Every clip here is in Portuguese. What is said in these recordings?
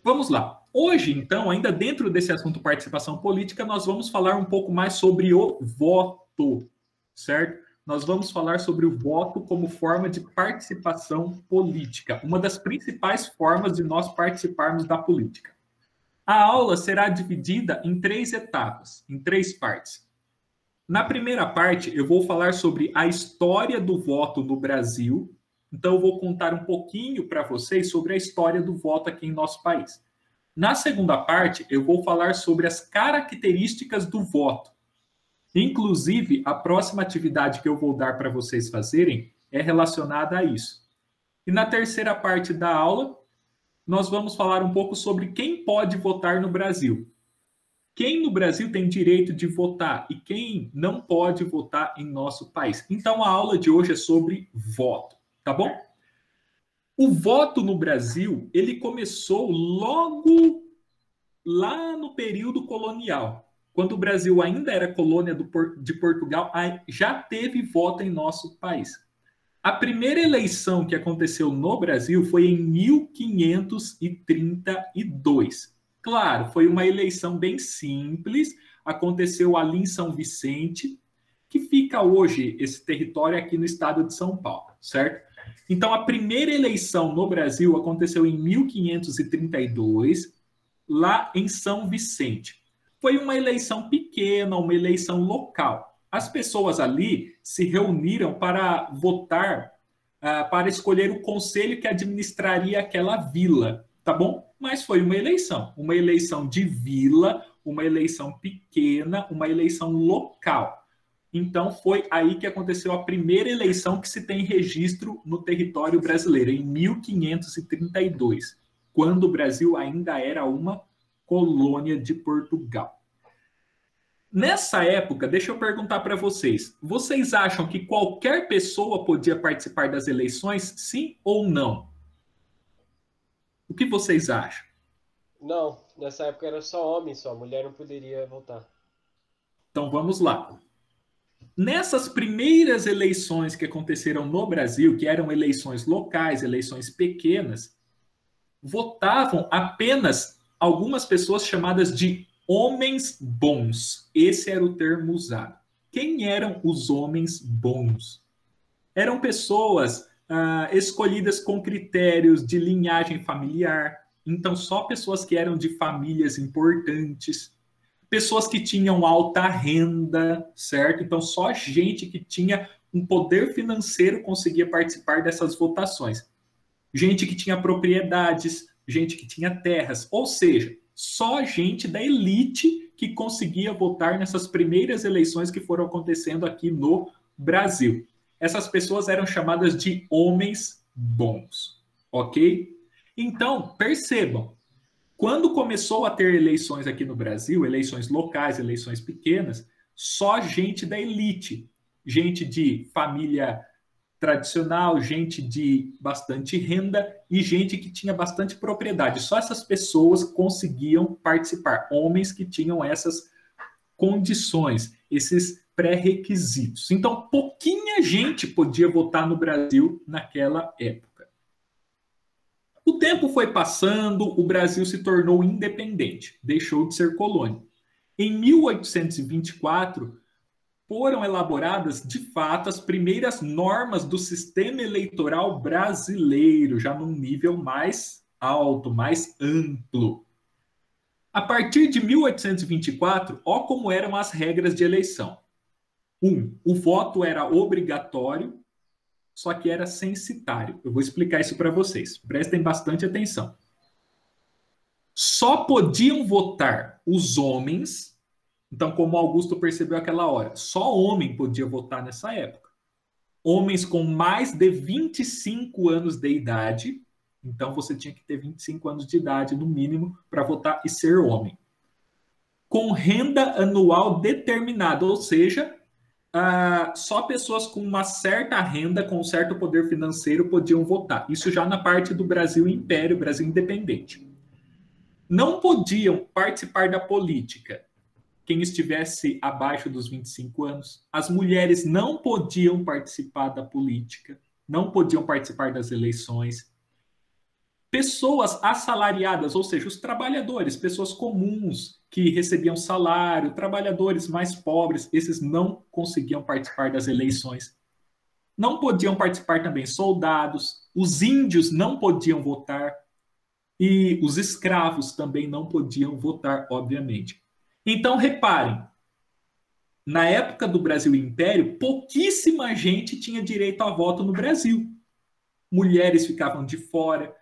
Vamos lá. Hoje, então, ainda dentro desse assunto participação política, nós vamos falar um pouco mais sobre o voto, certo? Nós vamos falar sobre o voto como forma de participação política, uma das principais formas de nós participarmos da política. A aula será dividida em 3 etapas, em 3 partes. Na primeira parte, eu vou falar sobre a história do voto no Brasil. Então, eu vou contar um pouquinho para vocês sobre a história do voto aqui em nosso país. Na segunda parte, eu vou falar sobre as características do voto. Inclusive, a próxima atividade que eu vou dar para vocês fazerem é relacionada a isso. E na terceira parte da aula, nós vamos falar um pouco sobre quem pode votar no Brasil. Quem no Brasil tem direito de votar e quem não pode votar em nosso país. Então, a aula de hoje é sobre voto, tá bom? O voto no Brasil, ele começou logo lá no período colonial. Quando o Brasil ainda era colônia de Portugal, já teve voto em nosso país. A primeira eleição que aconteceu no Brasil foi em 1532. Claro, foi uma eleição bem simples, aconteceu ali em São Vicente, que fica hoje esse território aqui no estado de São Paulo, certo? Então, a primeira eleição no Brasil aconteceu em 1532, lá em São Vicente. Foi uma eleição pequena, uma eleição local. As pessoas ali se reuniram para votar, para escolher o conselho que administraria aquela vila, tá bom? Mas foi uma eleição de vila, uma eleição pequena, uma eleição local. Então, foi aí que aconteceu a primeira eleição que se tem registro no território brasileiro, em 1532, quando o Brasil ainda era uma colônia de Portugal. Nessa época, deixa eu perguntar para vocês, vocês acham que qualquer pessoa podia participar das eleições, sim ou não? O que vocês acham? Não, nessa época era só homem, só mulher não poderia votar. Então vamos lá. Nessas primeiras eleições que aconteceram no Brasil, que eram eleições locais, eleições pequenas, votavam apenas algumas pessoas chamadas de homens bons. Esse era o termo usado. Quem eram os homens bons? Eram pessoas escolhidas com critérios de linhagem familiar, então só pessoas que eram de famílias importantes, pessoas que tinham alta renda, certo? Então só gente que tinha um poder financeiro conseguia participar dessas votações. Gente que tinha propriedades, gente que tinha terras, ou seja, só gente da elite que conseguia votar nessas primeiras eleições que foram acontecendo aqui no Brasil. Essas pessoas eram chamadas de homens bons, ok? Então, percebam, quando começou a ter eleições aqui no Brasil, eleições locais, eleições pequenas, só gente da elite, gente de família tradicional, gente de bastante renda e gente que tinha bastante propriedade. Só essas pessoas conseguiam participar, homens que tinham essas condições, esses pré-requisitos. Então, pouquinha gente podia votar no Brasil naquela época. O tempo foi passando, o Brasil se tornou independente, deixou de ser colônia. Em 1824, foram elaboradas, de fato, as primeiras normas do sistema eleitoral brasileiro, já num nível mais alto, mais amplo. A partir de 1824, ó como eram as regras de eleição. O voto era obrigatório, só que era censitário. Eu vou explicar isso para vocês. Prestem bastante atenção. Só podiam votar os homens. Então, como Augusto percebeu aquela hora, só homem podia votar nessa época. Homens com mais de 25 anos de idade. Então, você tinha que ter 25 anos de idade, no mínimo, para votar e ser homem. Com renda anual determinada, ou seja, só pessoas com uma certa renda, com um certo poder financeiro, podiam votar. Isso já na parte do Brasil Império, Brasil Independente. Não podiam participar da política quem estivesse abaixo dos 25 anos. As mulheres não podiam participar da política, não podiam participar das eleições. Pessoas assalariadas, ou seja, os trabalhadores, pessoas comuns que recebiam salário, trabalhadores mais pobres, esses não conseguiam participar das eleições. Não podiam participar também soldados, os índios não podiam votar e os escravos também não podiam votar, obviamente. Então, reparem, na época do Brasil Império, pouquíssima gente tinha direito a voto no Brasil. Mulheres ficavam de fora,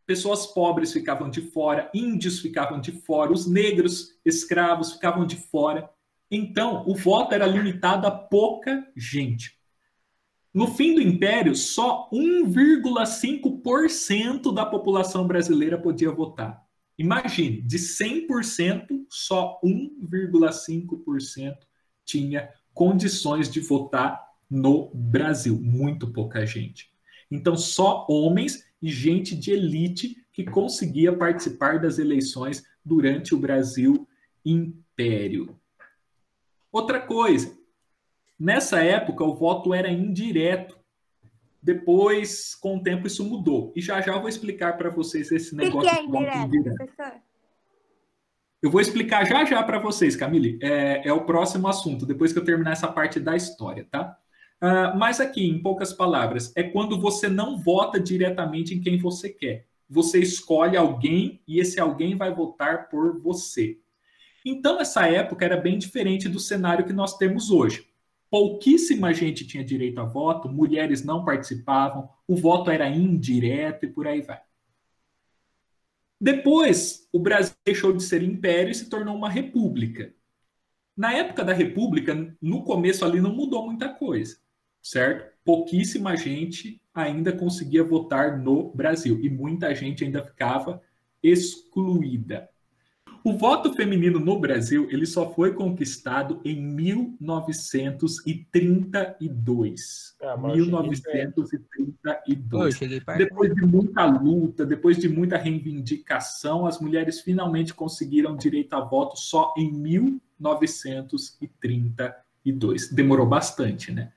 pessoas pobres ficavam de fora, índios ficavam de fora, os negros escravos ficavam de fora. Então, o voto era limitado a pouca gente. No fim do Império, só 1,5% da população brasileira podia votar. Imagine, de 100%, só 1,5% tinha condições de votar no Brasil. Muito pouca gente. Então, só homens e gente de elite que conseguia participar das eleições durante o Brasil Império. Outra coisa, nessa época o voto era indireto. Depois, com o tempo, isso mudou. E já já eu vou explicar para vocês esse negócio que é de voto indireto, indireto. professor? Eu vou explicar já já para vocês, Camille. É o próximo assunto, depois que eu terminar essa parte da história, tá? Mas aqui, em poucas palavras, é quando você não vota diretamente em quem você quer. Você escolhe alguém e esse alguém vai votar por você. Então, essa época era bem diferente do cenário que nós temos hoje. Pouquíssima gente tinha direito a voto, mulheres não participavam, o voto era indireto e por aí vai. Depois, o Brasil deixou de ser império e se tornou uma república. Na época da república, no começo ali não mudou muita coisa, certo? Pouquíssima gente ainda conseguia votar no Brasil e muita gente ainda ficava excluída. O voto feminino no Brasil, ele só foi conquistado em 1932. Mas eu cheguei perto. 1932. Cheguei perto. Depois de muita luta, depois de muita reivindicação, as mulheres finalmente conseguiram direito a voto só em 1932. Demorou bastante, né?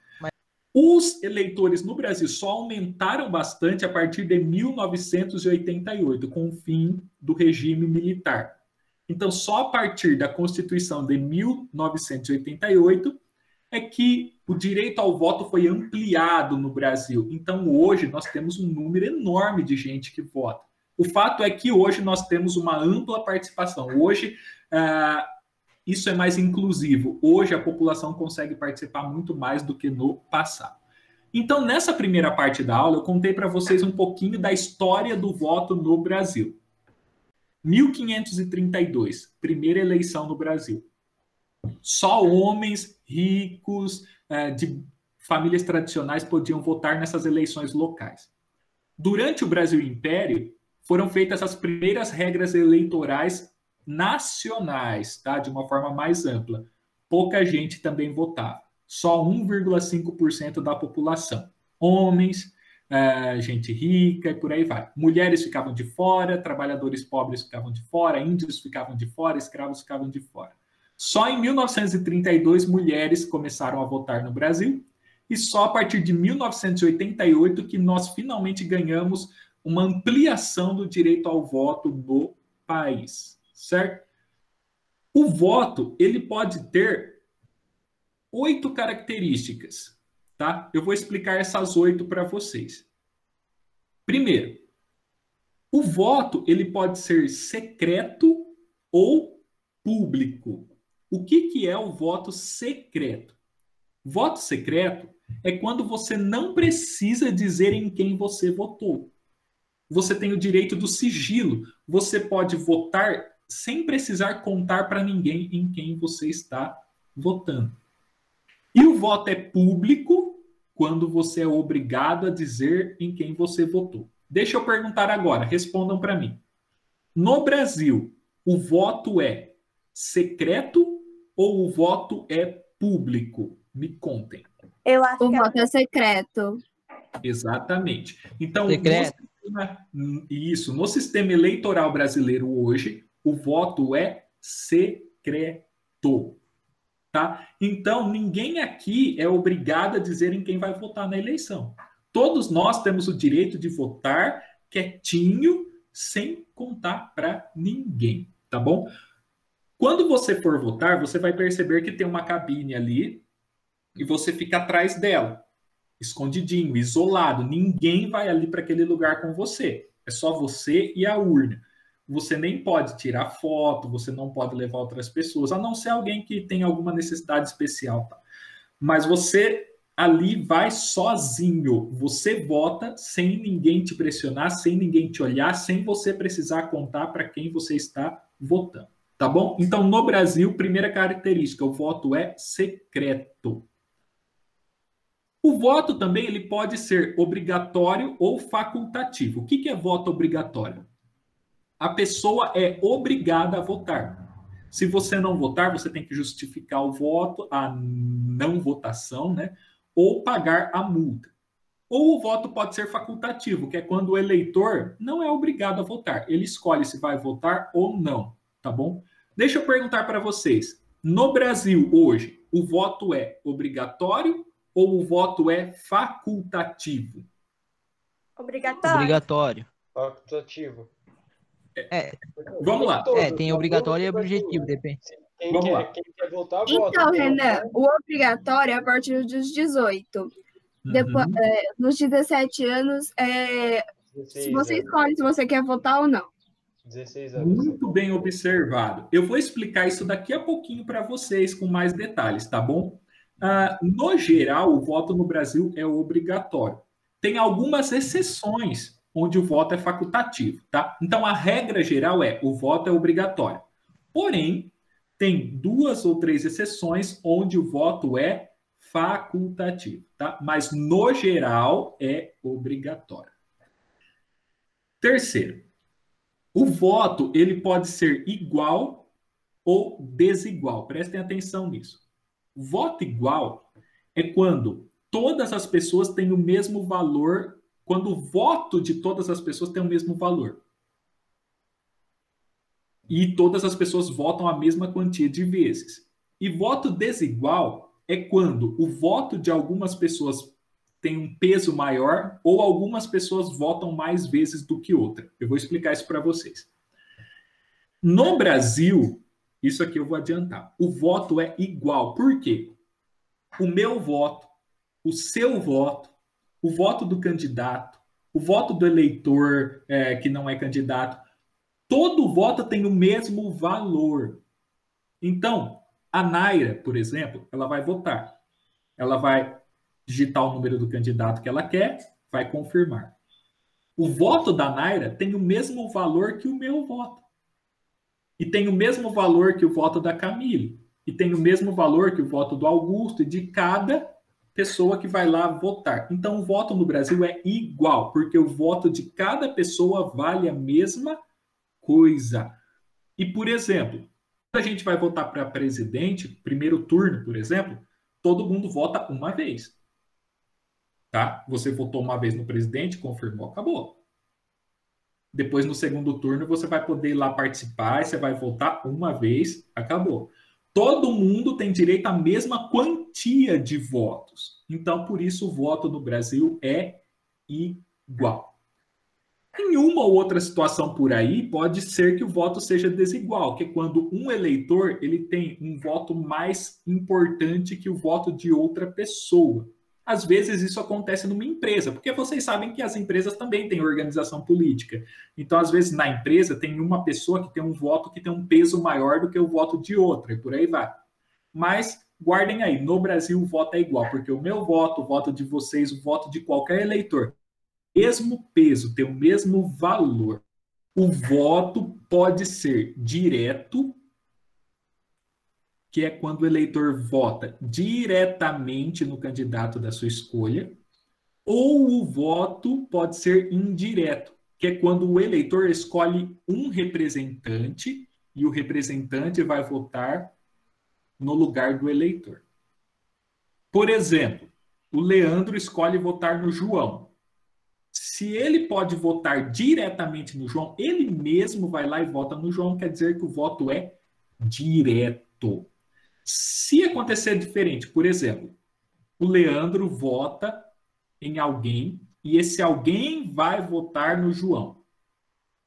Os eleitores no Brasil só aumentaram bastante a partir de 1988, com o fim do regime militar. Então, só a partir da Constituição de 1988 é que o direito ao voto foi ampliado no Brasil. Então, hoje, nós temos um número enorme de gente que vota. O fato é que hoje nós temos uma ampla participação. Hoje, isso é mais inclusivo. Hoje, a população consegue participar muito mais do que no passado. Então, nessa primeira parte da aula, eu contei para vocês um pouquinho da história do voto no Brasil. 1532, primeira eleição no Brasil. Só homens ricos, de famílias tradicionais podiam votar nessas eleições locais. Durante o Brasil Império, foram feitas as primeiras regras eleitorais nacionais, tá? De uma forma mais ampla. Pouca gente também votava. Só 1,5% da população. Homens, gente rica e por aí vai. Mulheres ficavam de fora, trabalhadores pobres ficavam de fora, índios ficavam de fora, escravos ficavam de fora. Só em 1932 mulheres começaram a votar no Brasil e só a partir de 1988 que nós finalmente ganhamos uma ampliação do direito ao voto no país, certo? O voto, ele pode ter 8 características. Tá? Eu vou explicar essas 8 para vocês. Primeiro, o voto ele pode ser secreto ou público. O que é o voto secreto? Voto secreto é quando você não precisa dizer em quem você votou. Você tem o direito do sigilo. Você pode votar sem precisar contar para ninguém em quem você está votando. E o voto é público quando você é obrigado a dizer em quem você votou. Deixa eu perguntar agora, respondam para mim. No Brasil, o voto é secreto ou o voto é público? Me contem. Eu acho O que voto é secreto. Exatamente. Então, Secreto. no sistema eleitoral brasileiro hoje, o voto é secreto. Tá? Então, ninguém aqui é obrigado a dizer em quem vai votar na eleição. Todos nós temos o direito de votar quietinho, sem contar para ninguém, tá bom? Quando você for votar, você vai perceber que tem uma cabine ali e você fica atrás dela, escondidinho, isolado. Ninguém vai ali para aquele lugar com você. É só você e a urna. Você nem pode tirar foto, você não pode levar outras pessoas, a não ser alguém que tem alguma necessidade especial. Tá? Mas você ali vai sozinho. Você vota sem ninguém te pressionar, sem ninguém te olhar, sem você precisar contar para quem você está votando. Tá bom? Então, no Brasil, primeira característica, o voto é secreto. O voto também ele pode ser obrigatório ou facultativo. O que é voto obrigatório? A pessoa é obrigada a votar. Se você não votar, você tem que justificar o voto, a não votação, né? Ou pagar a multa. Ou o voto pode ser facultativo, que é quando o eleitor não é obrigado a votar. Ele escolhe se vai votar ou não, tá bom? Deixa eu perguntar para vocês. No Brasil, hoje, o voto é obrigatório ou o voto é facultativo? Obrigatório. Obrigatório. Facultativo. Vamos lá. Tem obrigatório e objetivo, depende. Quem quer votar, vota. Então, Renan, o obrigatório é a partir dos 18. Depois, nos 17 anos, se você escolhe se você quer votar ou não. 16 anos. Muito bem observado. Eu vou explicar isso daqui a pouquinho para vocês com mais detalhes, tá bom? No geral, o voto no Brasil é obrigatório. Tem algumas exceções onde o voto é facultativo, tá? Então, a regra geral é o voto é obrigatório. Porém, tem 2 ou 3 exceções onde o voto é facultativo, tá? Mas, no geral, é obrigatório. Terceiro, o voto ele pode ser igual ou desigual. Prestem atenção nisso. Voto igual é quando todas as pessoas têm o mesmo valor, quando o voto de todas as pessoas tem o mesmo valor. E todas as pessoas votam a mesma quantia de vezes. E voto desigual é quando o voto de algumas pessoas tem um peso maior ou algumas pessoas votam mais vezes do que outra. Eu vou explicar isso para vocês. No Brasil, isso aqui eu vou adiantar, o voto é igual. Por quê? O meu voto, o seu voto, o voto do candidato, o voto do eleitor que não é candidato, todo voto tem o mesmo valor. Então, a Naira, por exemplo, ela vai votar. Ela vai digitar o número do candidato que ela quer, vai confirmar. O voto da Naira tem o mesmo valor que o meu voto. E tem o mesmo valor que o voto da Camille. E tem o mesmo valor que o voto do Augusto e de cada pessoa que vai lá votar. Então, o voto no Brasil é igual, porque o voto de cada pessoa vale a mesma coisa. E, por exemplo, quando a gente vai votar para presidente, primeiro turno, por exemplo, todo mundo vota uma vez. Tá? Você votou uma vez no presidente, confirmou, acabou. Depois, no segundo turno, você vai poder ir lá participar, você vai votar uma vez, acabou. Todo mundo tem direito à mesma quantia de votos. Então, por isso, o voto no Brasil é igual. Em uma ou outra situação por aí, pode ser que o voto seja desigual, que é quando um eleitor ele tem um voto mais importante que o voto de outra pessoa. Às vezes isso acontece numa empresa, porque vocês sabem que as empresas também têm organização política. Então, às vezes, na empresa tem uma pessoa que tem um voto que tem um peso maior do que o voto de outra, e por aí vai. Mas, guardem aí, no Brasil o voto é igual, porque o meu voto, o voto de vocês, o voto de qualquer eleitor, mesmo peso, tem o mesmo valor. O voto pode ser direto, que é quando o eleitor vota diretamente no candidato da sua escolha, ou o voto pode ser indireto, que é quando o eleitor escolhe um representante e o representante vai votar no lugar do eleitor. Por exemplo, o Leandro escolhe votar no João. Se ele pode votar diretamente no João, ele mesmo vai lá e vota no João, quer dizer que o voto é direto. Se acontecer diferente, por exemplo, o Leandro vota em alguém e esse alguém vai votar no João.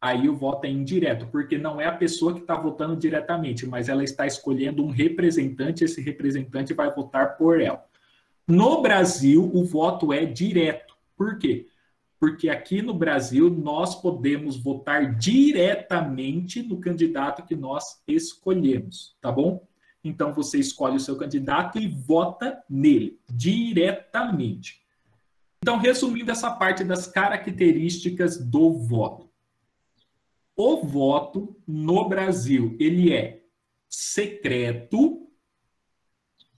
Aí o voto é indireto, porque não é a pessoa que está votando diretamente, mas ela está escolhendo um representante, esse representante vai votar por ela. No Brasil, o voto é direto. Por quê? Porque aqui no Brasil nós podemos votar diretamente no candidato que nós escolhemos, tá bom? Então você escolhe o seu candidato e vota nele diretamente. Então, resumindo essa parte das características do voto. O voto no Brasil, ele é secreto,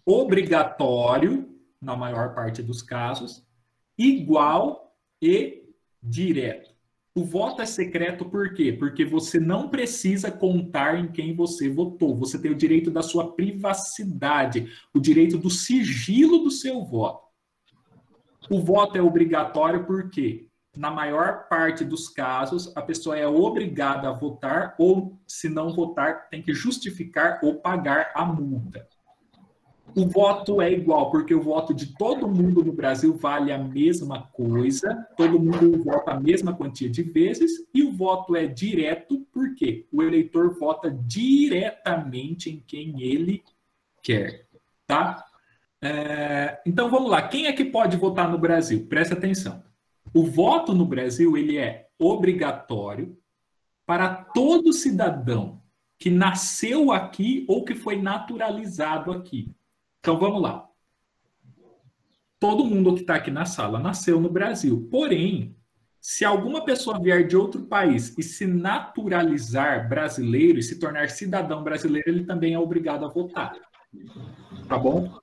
obrigatório, na maior parte dos casos, igual e direto. O voto é secreto por quê? Porque você não precisa contar em quem você votou. Você tem o direito da sua privacidade, o direito do sigilo do seu voto. O voto é obrigatório por quê? Na maior parte dos casos, a pessoa é obrigada a votar ou, se não votar, tem que justificar ou pagar a multa. O voto é igual, porque o voto de todo mundo no Brasil vale a mesma coisa, todo mundo vota a mesma quantia de vezes, e o voto é direto, porque o eleitor vota diretamente em quem ele quer, tá? Então, vamos lá. Quem é que pode votar no Brasil? Presta atenção. O voto no Brasil, ele é obrigatório para todo cidadão que nasceu aqui ou que foi naturalizado aqui. Então, vamos lá. Todo mundo que está aqui na sala nasceu no Brasil. Porém, se alguma pessoa vier de outro país e se naturalizar brasileiro e se tornar cidadão brasileiro, ele também é obrigado a votar. Tá bom?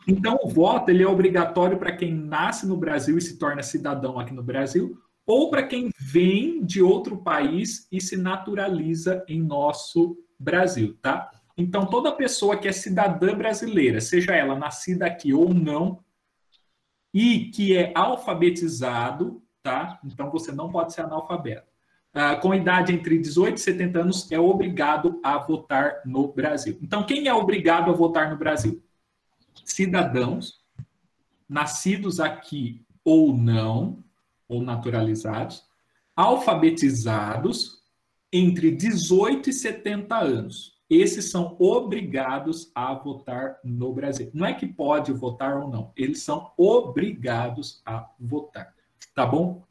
Então, o voto ele é obrigatório para quem nasce no Brasil e se torna cidadão aqui no Brasil, ou para quem vem de outro país e se naturaliza em nosso Brasil, tá? Então, toda pessoa que é cidadã brasileira, seja ela nascida aqui ou não, e que é alfabetizado, tá? Então, você não pode ser analfabeto. Com idade entre 18 e 70 anos, é obrigado a votar no Brasil. Então, quem é obrigado a votar no Brasil? Cidadãos, nascidos aqui ou não, ou naturalizados, alfabetizados entre 18 e 70 anos. Esses são obrigados a votar no Brasil. Não é que pode votar ou não, eles são obrigados a votar. Tá bom?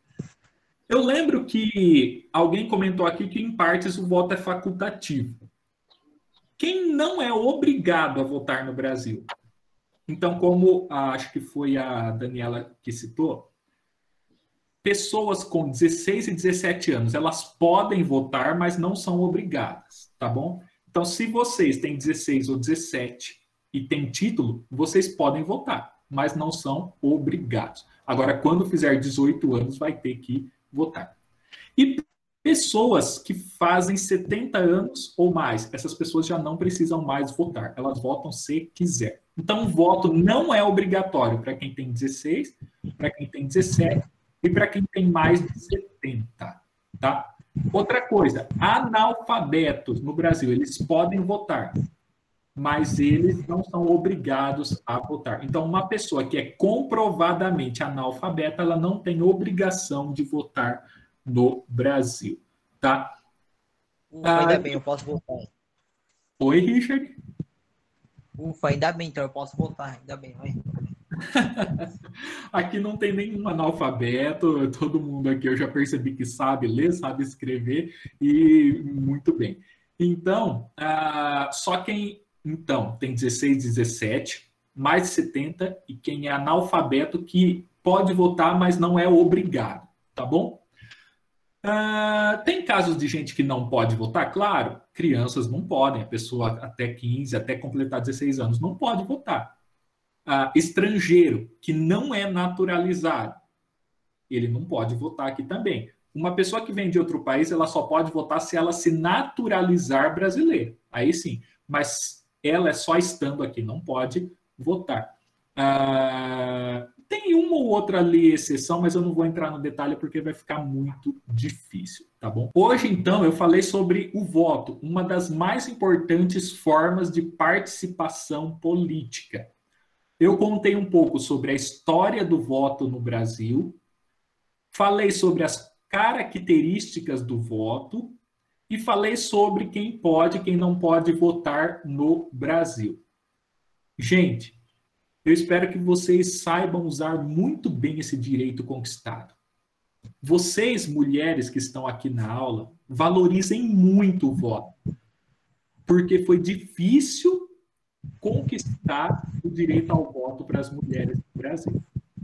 Eu lembro que alguém comentou aqui que, em partes, o voto é facultativo. Quem não é obrigado a votar no Brasil? Então, como acho que foi a Daniela que citou, pessoas com 16 e 17 anos, elas podem votar, mas não são obrigadas, tá bom? Então, se vocês têm 16 ou 17 e têm título, vocês podem votar, mas não são obrigados. Agora, quando fizer 18 anos, vai ter que votar. E pessoas que fazem 70 anos ou mais, essas pessoas já não precisam mais votar, elas votam se quiser. Então, o voto não é obrigatório para quem tem 16, para quem tem 17 e para quem tem mais de 70, tá? Outra coisa, analfabetos no Brasil, eles podem votar, mas eles não são obrigados a votar. Então, uma pessoa que é comprovadamente analfabeta, ela não tem obrigação de votar no Brasil, tá? Ufa, ainda bem, eu posso votar. Oi, Richard? Ufa, ainda bem, então eu posso votar, ainda bem, vai. Aqui não tem nenhum analfabeto, todo mundo aqui eu já percebi que sabe ler, sabe escrever, e muito bem. Então, só quem então tem 16, 17, mais de 70, e quem é analfabeto que pode votar, mas não é obrigado, tá bom? Tem casos de gente que não pode votar? Claro, crianças não podem, a pessoa até 15, até completar 16 anos não pode votar. Estrangeiro que não é naturalizado, ele não pode votar aqui também. Uma pessoa que vem de outro país, ela só pode votar se ela se naturalizar brasileira. Aí sim, mas ela é só estando aqui, não pode votar. Tem uma ou outra lei exceção, mas eu não vou entrar no detalhe porque vai ficar muito difícil, tá bom? Hoje, então, eu falei sobre o voto, uma das mais importantes formas de participação política. Eu contei um pouco sobre a história do voto no Brasil, falei sobre as características do voto e falei sobre quem pode e quem não pode votar no Brasil. Gente, eu espero que vocês saibam usar muito bem esse direito conquistado. Vocês, mulheres que estão aqui na aula, valorizem muito o voto, porque foi difícil conquistar o direito ao voto para as mulheres do Brasil.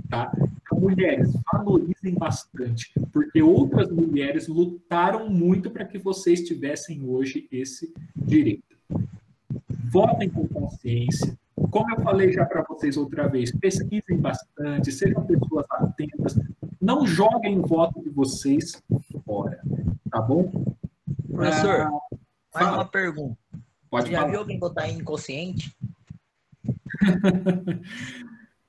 Tá? Então, mulheres, valorizem bastante, porque outras mulheres lutaram muito para que vocês tivessem hoje esse direito. Votem com consciência. Como eu falei já para vocês outra vez, pesquisem bastante, sejam pessoas atentas, não joguem o voto de vocês fora, tá bom? Professor, mais fala. uma pergunta. Pode Você já falar. viu alguém votar inconsciente?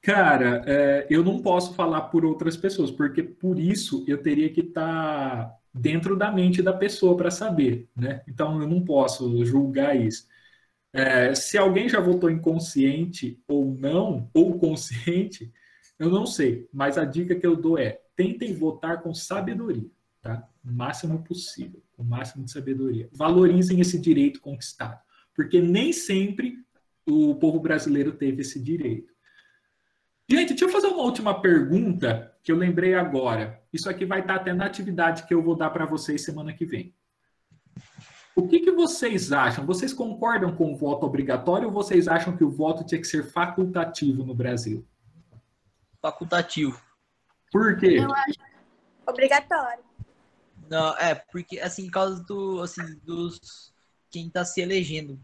Cara, eu não posso falar por outras pessoas, porque por isso eu teria que estar dentro da mente da pessoa para saber, né? Então eu não posso julgar isso. Se alguém já votou inconsciente ou não, ou consciente, eu não sei. Mas a dica que eu dou é: tentem votar com sabedoria, tá? O máximo possível, o máximo de sabedoria. Valorizem esse direito conquistado, porque nem sempre o povo brasileiro teve esse direito. Gente, deixa eu fazer uma última pergunta que eu lembrei agora. Isso aqui vai estar até na atividade que eu vou dar para vocês semana que vem. O que vocês acham? Vocês concordam com o voto obrigatório ou vocês acham que o voto tinha que ser facultativo no Brasil? Facultativo. Por quê? Eu acho obrigatório. Não, porque assim, por causa dos quem tá se elegendo.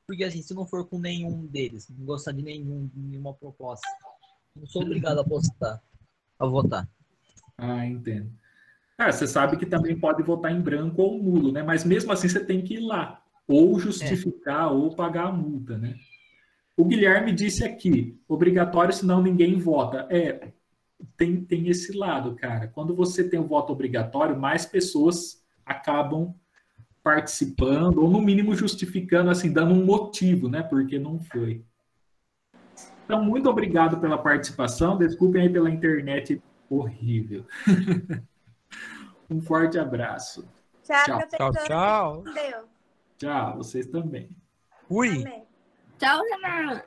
Porque assim, se não for com nenhum deles, não gostar de nenhuma proposta, não sou obrigado a votar. Ah, entendo. Você sabe que também pode votar em branco ou nulo, né? Mas mesmo assim você tem que ir lá, ou justificar, ou pagar a multa, né? O Guilherme disse aqui, obrigatório, senão ninguém vota. Tem esse lado, cara. Quando você tem o voto obrigatório, mais pessoas acabam participando, ou no mínimo justificando, assim, dando um motivo, né? Porque não foi. Então, muito obrigado pela participação. Desculpem aí pela internet horrível. Um forte abraço. Tchau, Tchau, tchau. Deu. Tchau, vocês também. Fui. Amém. Tchau, Renan.